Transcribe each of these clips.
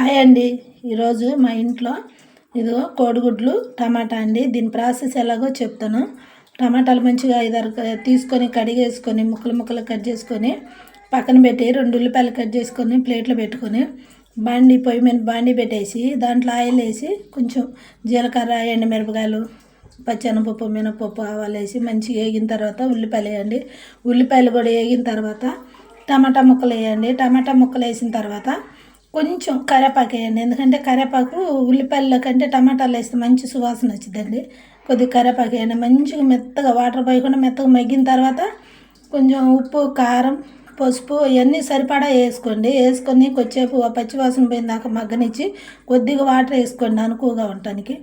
Hi అండి. ఈరోజు మా ఇంట్లో ఇదిగో కోడిగుడ్లు టమాటా అండి. దీని ప్రాసెస్ ఎలాగో చెప్తాను. టమాటాలు మంచిగా 5-6 తీసుకొని కడిగేసుకొని ముక్కలు కట్ చేసుకొని పక్కన పెట్టి 2 ఉల్లిపాయలు కట్ చేసుకొని ప్లేట్లో పెట్టుకొని పొయ్యి మీద బాండి పెట్టేసి దాంట్లో ఆయిల్ వేసి కొంచెం జీలకర్ర ఎండుమిరపకాయలు పచ్చెనపప్పు మినపప్పు ఆవాలు వేసి మంచిగా వేగిన తర్వాత ఉల్లిపాయలు వేయండి. ఉల్లిపాయలు కూడా వేగిన తర్వాత టమాటా ముక్కలు వేయండి. టమాటా ముక్కలు వేసిన తర్వాత కొంచెం కరివేపాకు వేయండి. ఎందుకంటే కరివేపాకు ఉల్లిపాయల కంటే టమాటాలు వేస్తే మంచి సువాసన వచ్చిందండి. కొద్దిగా కరివేపాకు వేయండి. మంచిగా మెత్తగా వాటర్ పోయకుండా మెత్తగా మగ్గిన తర్వాత కొంచెం ఉప్పు కారం పసుపు ఇవన్నీ సరిపడా వేసుకోండి. వేసుకొని కొద్దిసేపు పచ్చివాసన పోయిన దాకా మగ్గనిచ్చి కొద్దిగా వాటర్ వేసుకోండి అనుకువగా ఉండటానికి.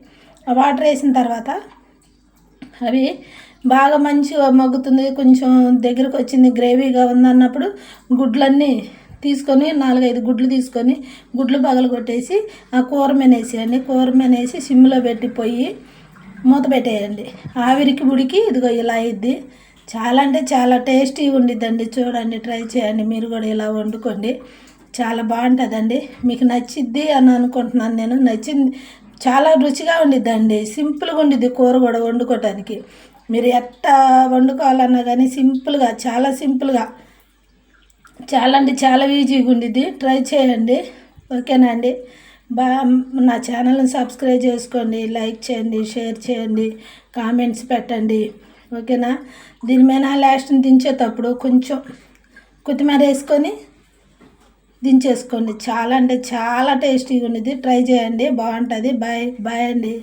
ఆ వాటర్ వేసిన తర్వాత అవి బాగా మంచిగా మగ్గుతుంది, కొంచెం దగ్గరకు వచ్చింది, గ్రేవీగా ఉందన్నప్పుడు గుడ్లన్నీ తీసుకొని 4-5 గుడ్లు తీసుకొని గుడ్లు పగలగొట్టేసి ఆ కూర మీద వేసేయండి. కూర మీద వేసి సిమ్లో పెట్టి పొయ్యి మూత పెట్టేయండి. ఆవిరికి ఉడికి ఇదిగో ఇలా అయ్యిద్ది. చాలా అంటే చాలా టేస్టీగా ఉండిద్దండి. చూడండి, ట్రై చేయండి. మీరు కూడా ఇలా వండుకోండి, చాలా బాగుంటుందండి. మీకు నచ్చిద్ది అని అనుకుంటున్నాను. నేను నచ్చింది, చాలా రుచిగా ఉండిద్దండి. సింపుల్గా ఉండిద్ది కూర కూడా వండుకోవటానికి. మీరు ఎట్లా వండుకోవాలన్నా కానీ సింపుల్గా, చాలా సింపుల్గా, చాలా అంటే చాలా ఈజీగా ఉండిద్ది. ట్రై చేయండి, ఓకేనా అండి. నా ఛానల్ని సబ్స్క్రైబ్ చేసుకోండి, లైక్ చేయండి, షేర్ చేయండి, కామెంట్స్ పెట్టండి, ఓకేనా. దీని మీద లాస్ట్ని దించేటప్పుడు కొంచెం కొత్తిమీర వేసుకొని దించేసుకోండి. చాలా అంటే చాలా టేస్టీగా ఉండిద్ది. ట్రై చేయండి, బాగుంటుంది. బాయ్ బాయ్ అండి.